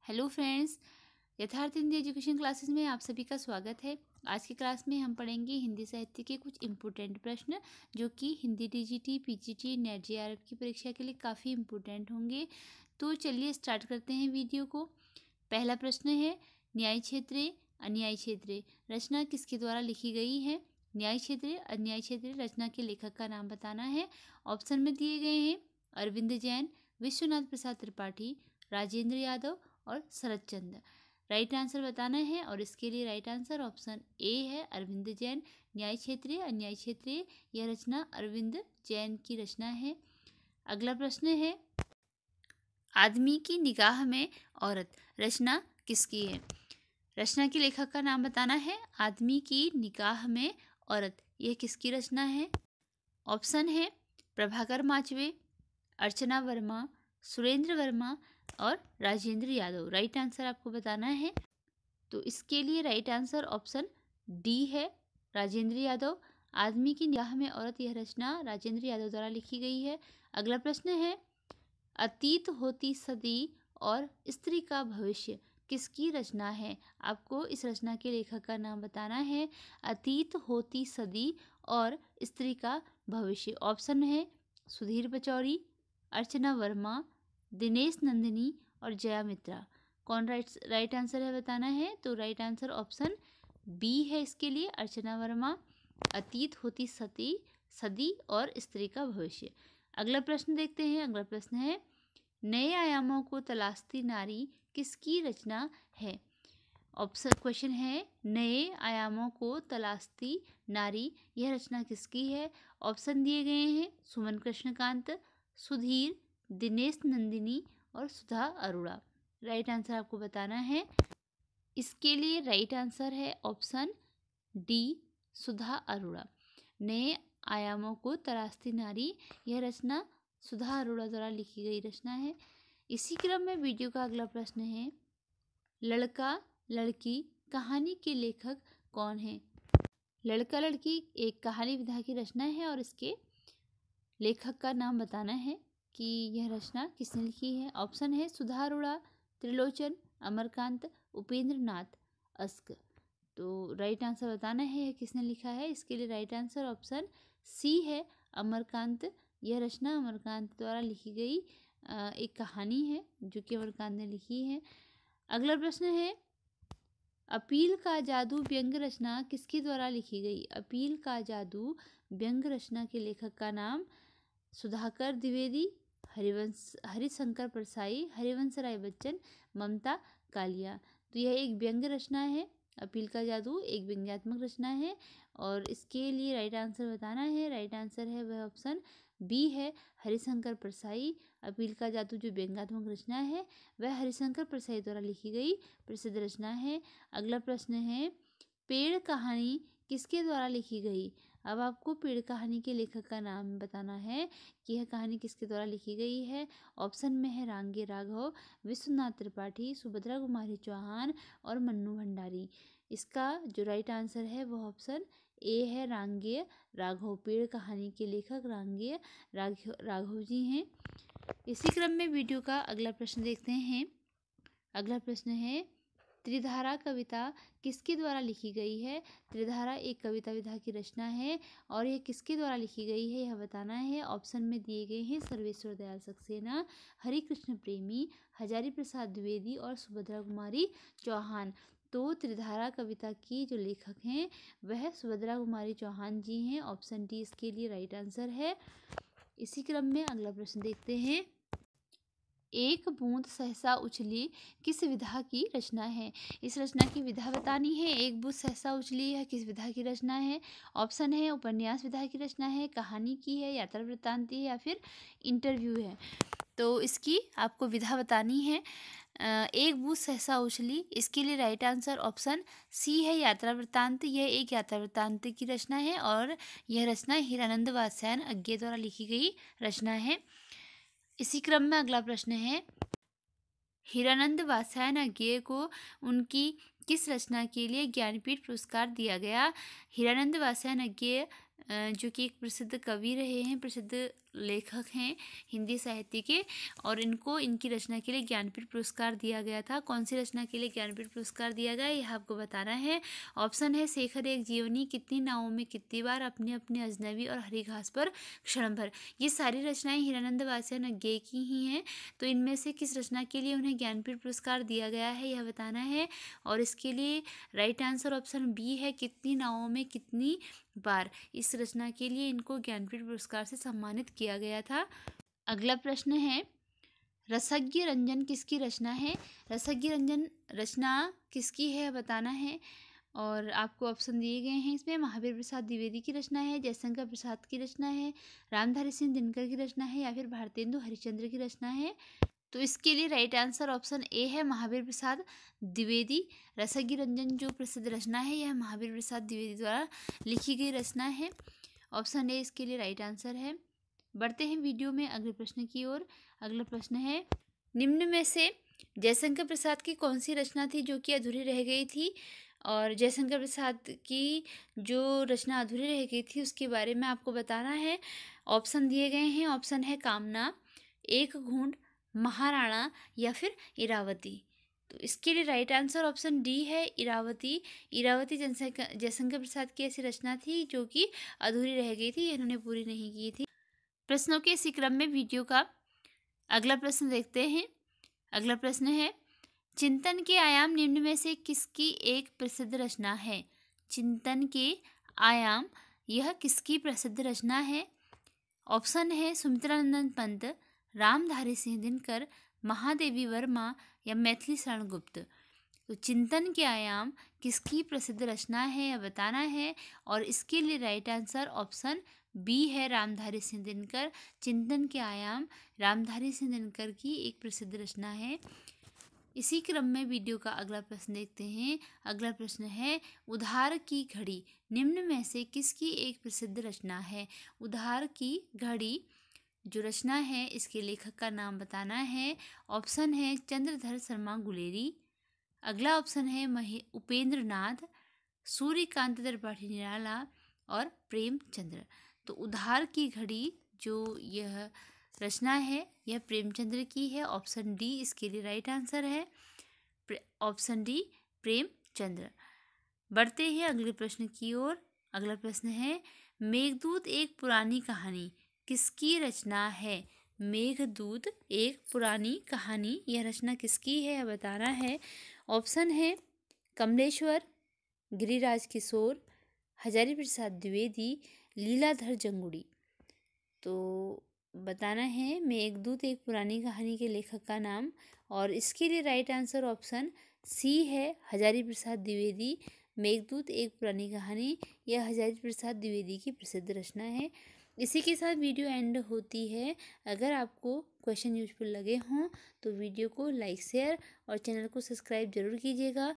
Hello friends, यथार्थ Hindi education classes में आप सभी का स्वागत है। आज की क्लास में हम पढ़ेंगे हिंदी साहित्य के कुछ इम्पोर्टेंट प्रश्न जो कि Hindi TGT, PGT, net JRF की परीक्षा के लिए काफ़ी इम्पोर्टेंट होंगे। तो चलिए स्टार्ट करते हैं वीडियो को। पहला प्रश्न है, न्याय क्षेत्रीय अन्याय क्षेत्रीय रचना किसके द्वारा लिखी गई है। न्याय क्षेत्रीय अन्याय क्षेत्रीय रचना के लेखक का नाम बताना है। ऑप्शन में दिए गए हैं अरविंद जैन, विश्वनाथ प्रसाद त्रिपाठी, राजेंद्र यादव और शरद चंद्र। राइट आंसर बताना है और इसके लिए राइट आंसर ऑप्शन ए है अरविंद जैन। न्याय क्षेत्रीय अन्याय क्षेत्रीय यह रचना अरविंद जैन की रचना है। अगला प्रश्न है, आदमी की निगाह में औरत रचना किसकी है। रचना के लेखक का नाम बताना है। आदमी की निगाह में औरत यह किसकी रचना है। ऑप्शन है प्रभाकर माचवे, अर्चना वर्मा, सुरेंद्र वर्मा और राजेंद्र यादव। राइट आंसर आपको बताना है। तो इसके लिए राइट आंसर ऑप्शन डी है राजेंद्र यादव। आदमी की निगाह में औरत यह रचना राजेंद्र यादव द्वारा लिखी गई है। अगला प्रश्न है, अतीत होती सदी और स्त्री का भविष्य किसकी रचना है। आपको इस रचना के लेखक का नाम बताना है। अतीत होती सदी और स्त्री का भविष्य। ऑप्शन है सुधीर पचौरी, अर्चना वर्मा, दिनेश नंदिनी और जया मित्रा। कौन राइट आंसर है बताना है। तो राइट आंसर ऑप्शन बी है इसके लिए अर्चना वर्मा। अतीत होती सदी और स्त्री का भविष्य। अगला प्रश्न देखते हैं। अगला प्रश्न है, नए आयामों को तलाशती नारी किसकी रचना है। ऑप्शन क्वेश्चन है, नए आयामों को तलाशती नारी यह रचना किसकी है। ऑप्शन दिए गए हैं सुमन कृष्णकांत, सुधीर, दिनेश नंदिनी और सुधा अरोड़ा। राइट आंसर आपको बताना है। इसके लिए राइट आंसर है ऑप्शन डी सुधा अरोड़ा। नए आयामों को तलाशती नारी यह रचना सुधा अरोड़ा द्वारा लिखी गई रचना है। इसी क्रम में वीडियो का अगला प्रश्न है, लड़का लड़की कहानी के लेखक कौन है। लड़का लड़की एक कहानी विधा की रचना है और इसके लेखक का नाम बताना है कि यह रचना किसने लिखी है। ऑप्शन है सुधा अरोड़ा, त्रिलोचन, अमरकांत, उपेंद्र नाथ अस्क। तो राइट आंसर बताना है यह किसने लिखा है। इसके लिए राइट आंसर ऑप्शन सी है अमरकांत। यह रचना अमरकांत द्वारा लिखी गई एक कहानी है जो कि अमरकांत ने लिखी है। अगला प्रश्न है, अपील का जादू व्यंग रचना किसके द्वारा लिखी गई। अपील का जादू व्यंग रचना के लेखक का नाम सुधाकर द्विवेदी, हरिशंकर परसाई, हरिवंश राय बच्चन, ममता कालिया। तो यह एक व्यंग रचना है। अपील का जादू एक व्यंग्यात्मक रचना है और इसके लिए राइट आंसर बताना है। राइट आंसर है वह ऑप्शन बी है हरिशंकर परसाई। अपील का जादू जो व्यंग्यात्मक रचना है वह हरिशंकर परसाई द्वारा लिखी गई प्रसिद्ध रचना है। अगला प्रश्न है, पेड़ कहानी किसके द्वारा लिखी गई। अब आपको पेड़ कहानी के लेखक का नाम बताना है कि यह कहानी किसके द्वारा लिखी गई है। ऑप्शन में है रांगे राघव, विश्वनाथ त्रिपाठी, सुभद्रा कुमारी चौहान और मन्नू भंडारी। इसका जो राइट आंसर है वह ऑप्शन ए है रांगे राघव। पेड़ कहानी के लेखक रांगे राघव जी हैं। इसी क्रम में वीडियो का अगला प्रश्न देखते हैं। अगला प्रश्न है, त्रिधारा कविता किसके द्वारा लिखी गई है। त्रिधारा एक कविता विधा की रचना है और यह किसके द्वारा लिखी गई है यह बताना है। ऑप्शन में दिए गए हैं सर्वेश्वर दयाल सक्सेना, हरि कृष्ण प्रेमी, हजारी प्रसाद द्विवेदी और सुभद्रा कुमारी चौहान। तो त्रिधारा कविता की जो लेखक हैं वह सुभद्रा कुमारी चौहान जी हैं। ऑप्शन डी इसके लिए राइट आंसर है। इसी क्रम में अगला प्रश्न देखते हैं, एक बूंद सहसा उछली किस विधा की रचना है। इस रचना की विधा बतानी है। एक बूंद सहसा उछली है किस विधा की रचना है। ऑप्शन है उपन्यास विधा की रचना है, कहानी की है, यात्रा वृत्तांत है या फिर इंटरव्यू है। तो इसकी आपको विधा बतानी है। एक बूंद सहसा उछली, इसके लिए राइट आंसर ऑप्शन सी है यात्रा वृत्तांत। यह एक यात्रा वृत्तांत की रचना है और यह रचना हीरानंद वात्स्यायन अज्ञे द्वारा लिखी गई रचना है। इसी क्रम में अगला प्रश्न है, हीरानंद वात्स्यायन अज्ञेय को उनकी किस रचना के लिए ज्ञानपीठ पुरस्कार दिया गया। हीरानंद वात्स्यायन अज्ञेय जो कि एक प्रसिद्ध कवि रहे हैं, प्रसिद्ध लेखक हैं हिंदी साहित्य के, और इनको इनकी रचना के लिए ज्ञानपीठ पुरस्कार दिया गया था। कौन सी रचना के लिए ज्ञानपीठ पुरस्कार दिया गया यह आपको बताना है। ऑप्शन है शेखर एक जीवनी, कितनी नावों में कितनी बार, अपने अपने अजनबी और हरी घास पर क्षण भर। ये सारी रचनाएं हीरानंद वात्स्ययन अज्ञेय की ही हैं। तो इनमें से किस रचना के लिए उन्हें ज्ञानपीठ पुरस्कार दिया गया है यह बताना है। और इसके लिए राइट आंसर ऑप्शन बी है, कितनी नावों में कितनी बार। इस रचना के लिए इनको ज्ञानपीठ पुरस्कार से सम्मानित किया गया था। अगला प्रश्न है, रसज्ञ रंजन किसकी रचना है। रसज्ञ रंजन रचना किसकी है बताना है। और आपको ऑप्शन दिए गए हैं इसमें, महावीर प्रसाद द्विवेदी की रचना है, जयशंकर प्रसाद की रचना है, रामधारी सिंह दिनकर की रचना है, या फिर भारतेंदु हरिश्चंद्र की रचना है। तो इसके लिए राइट आंसर ऑप्शन ए है, महावीर प्रसाद द्विवेदी। रसज्ञ रंजन जो प्रसिद्ध रचना है यह महावीर प्रसाद द्विवेदी द्वारा लिखी गई रचना है। ऑप्शन ए इसके लिए राइट आंसर है। बढ़ते हैं वीडियो में अगले प्रश्न की ओर। अगला प्रश्न है, निम्न में से जयशंकर प्रसाद की कौन सी रचना थी जो कि अधूरी रह गई थी। और जयशंकर प्रसाद की जो रचना अधूरी रह गई थी उसके बारे में आपको बताना है। ऑप्शन दिए गए हैं। ऑप्शन है कामना, एक घूंट, महाराणा, या फिर इरावती। तो इसके लिए राइट आंसर ऑप्शन डी है, इरावती। इरावती जयशंकर प्रसाद की ऐसी रचना थी जो कि अधूरी रह गई थी, इन्होंने पूरी नहीं की थी। प्रश्नों के इसी क्रम में वीडियो का अगला प्रश्न देखते हैं। अगला प्रश्न है, चिंतन के आयाम निम्न में से किसकी एक प्रसिद्ध रचना है। चिंतन के आयाम यह किसकी प्रसिद्ध रचना है। ऑप्शन है सुमित्रानंद पंत, रामधारी सिंह दिनकर, महादेवी वर्मा, या मैथिली शरण गुप्त। तो चिंतन के आयाम किसकी प्रसिद्ध रचना है यह बताना है। और इसके लिए राइट आंसर ऑप्शन बी है, रामधारी सिंह दिनकर। चिंतन के आयाम रामधारी सिंह दिनकर की एक प्रसिद्ध रचना है। इसी क्रम में वीडियो का अगला प्रश्न देखते हैं। अगला प्रश्न है, उधार की घड़ी निम्न में से किसकी एक प्रसिद्ध रचना है। उधार की घड़ी जो रचना है इसके लेखक का नाम बताना है। ऑप्शन है चंद्रधर शर्मा गुलेरी। अगला ऑप्शन है उपेंद्र नाथ, सूर्यकांत त्रिपाठी निराला, और प्रेमचंद्र। तो उधार की घड़ी जो यह रचना है यह प्रेमचंद्र की है। ऑप्शन डी इसके लिए राइट आंसर है, ऑप्शन डी प्रेमचंद्र। बढ़ते हैं अगले प्रश्न की ओर। अगला प्रश्न है, मेघदूत एक पुरानी कहानी किसकी रचना है। मेघदूत एक पुरानी कहानी यह रचना किसकी है बताना है। ऑप्शन है कमलेश्वर, गिरिराज किशोर, हजारी प्रसाद द्विवेदी, लीलाधर जंगुड़ी। तो बताना है मेघदूत एक पुरानी कहानी के लेखक का नाम। और इसके लिए राइट आंसर ऑप्शन सी है, हजारी प्रसाद द्विवेदी। मेघदूत एक पुरानी कहानी यह हजारी प्रसाद द्विवेदी की प्रसिद्ध रचना है। इसी के साथ वीडियो एंड होती है। अगर आपको क्वेश्चन यूजफुल लगे हों तो वीडियो को लाइक, शेयर और चैनल को सब्सक्राइब जरूर कीजिएगा।